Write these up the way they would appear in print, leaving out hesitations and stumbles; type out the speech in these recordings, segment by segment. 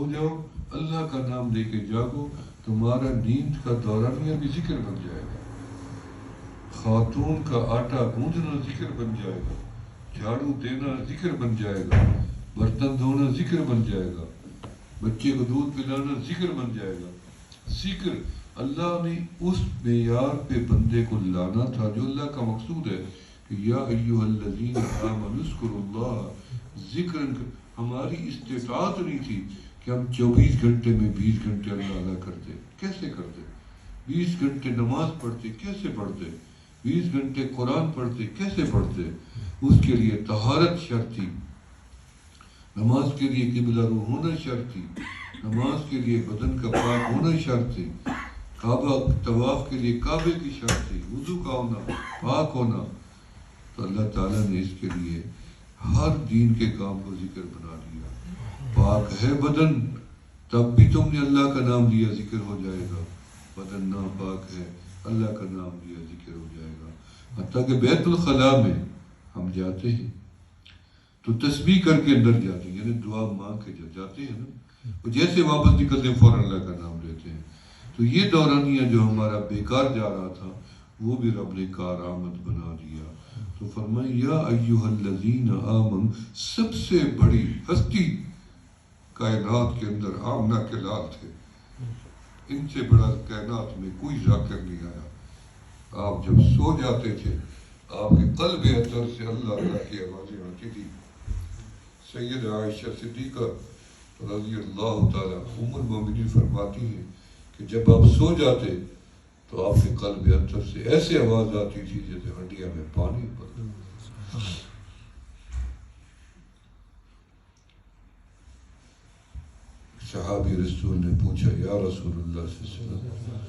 ہو جاؤ، اللہ کا نام لے کے جاگو، تمہارا نیند کا دورانیہ بھی ذکر بن جائے گا، خاتون کا آٹا گوندنا ذکر بن جائے گا، جھاڑو دینا ذکر بن جائے گا، برتن دھونا ذکر بن جائے گا، بچے کو دودھ پلانا ذکر بن جائے گا۔ ذکر اللہ نے اس معیار پہ بندے کو لانا تھا جو اللہ کا مقصود ہے کہ یا ایھا الذین آمنوا اذکروا اللہ، ذکر ہماری استطاعت نہیں تھی کہ ہم 24 گھنٹے میں 20 گھنٹے اللہ ادا کرتے۔ کیسے کرتے؟ 20 گھنٹے نماز پڑھتے، کیسے پڑھتے؟ 20 گھنٹے قرآن پڑھتے، کیسے پڑھتے؟ اس کے لیے طہارت شرط تھی، نماز کے لیے قبلہ رو ہونا شرط تھی، نماز کے لیے بدن کا پاک ہونا شرط تھی، کعبہ طواف کے لیے کعبے کی شرط تھی، وضو کا ہونا، پاک ہونا۔ تو اللہ تعالیٰ نے اس کے لیے ہر دین کے کام کو ذکر بنا دیا۔ پاک ہے بدن تب بھی تم نے اللہ کا نام لیا، ذکر ہو جائے گا۔ بدن ناپاک ہے، اللہ کا نام لیا، ذکر ہو جائے گا۔ حتیٰ کہ بیت الخلاء میں ہم جاتے ہیں تو تسبیح کر کے اندر جاتے ہیں، یعنی دعا مانگ کے جاتے ہیں نا، وہ جیسے واپس نکلتے ہیں فوراً اللہ کا نام لیتے ہیں۔ تو یہ دورانیہ جو ہمارا بیکار جا رہا تھا وہ بھی رب نے کارآمد بنا دیا۔ تو فرمائے یا ایھا الذین آمنوا، سب سے بڑی ہستی کائنات کے اندر آمنہ کے لال تھے، ان سے بڑا کائنات میں کوئی ذاکر نہیں آیا۔ آپ جب سو جاتے تھے آپ کے قلب اطہر سے اللہ اللہ کی آوازیں آتی تھی۔ سید عائشہ صدیقہ رضی اللہ تعالیٰ ام المومنین فرماتی ہیں کہ جب آپ سو جاتے تو آپ کے قلب اطہر سے ایسے آواز آتی تھی جیسے ہنڈیا میں پانی پڑ۔ صحابی رسول نے پوچھا یا رسول اللہ صلی اللہ علیہ وسلم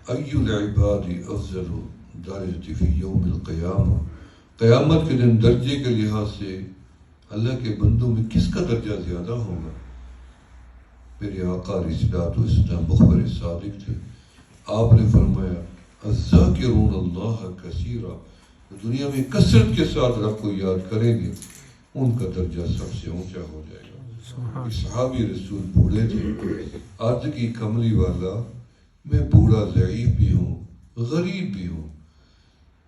ای العباد افضل درجۃ فی یوم القیامہ، قیامت کے دن درجے کے لحاظ سے اللہ کے بندوں میں کس کا درجہ زیادہ ہوگا؟ میرے آقا علیہ الصلوۃ والسلام مخبر صادق تھے، آپ نے فرمایا الذاکرون اللہ کثیرا، دنیا میں کثرت کے ساتھ رب کو یاد کریں گے ان کا درجہ سب سے اونچا ہو جائے گا۔ صحابی رسول بوڑھے تھے، عرض کی کملی والا میں بوڑھا ضعیف بھی ہوں، غریب بھی ہوں،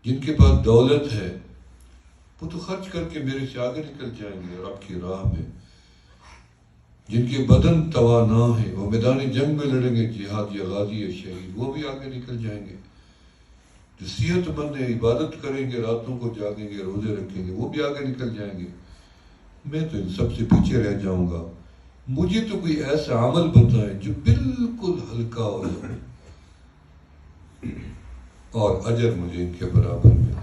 جن کے پاس دولت ہے وہ تو خرچ کر کے میرے سے آگے نکل جائیں گے رب کی راہ میں، جن کے بدن توانا ہے وہ میدان جنگ میں لڑیں گے، جہاد یا غازی یا شہید، وہ بھی آگے نکل جائیں گے۔ جو صحت مند ہیں عبادت کریں گے، راتوں کو جاگیں گے، روزے رکھیں گے، وہ بھی آگے نکل جائیں گے۔ میں تو ان سب سے پیچھے رہ جاؤں گا۔ مجھے تو کوئی ایسا عمل بتائے جو بالکل ہلکا ہو جائے اور اجر مجھے ان کے برابر ملے۔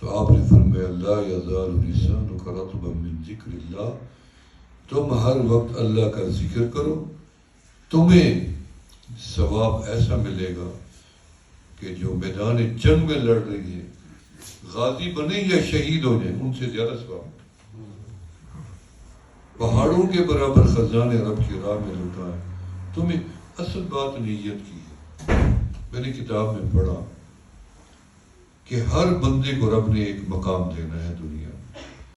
تو آپ نے فرمایا لا یزال لسانک رطبا من ذکر اللہ، تم ہر وقت اللہ کا ذکر کرو، تمہیں ثواب ایسا ملے گا کہ جو میدان جنگ میں لڑ رہی ہے، غازی بنے یا شہید ہو جائیں، ان سے زیادہ ثواب۔ پہاڑوں کے برابر خزانے رب کی راہ میں لٹائیں۔ تمہیں اصل بات نیت کی ہے۔ میں نے کتاب میں پڑھا کہ ہر بندے کو رب نے ایک مقام دینا ہے دنیا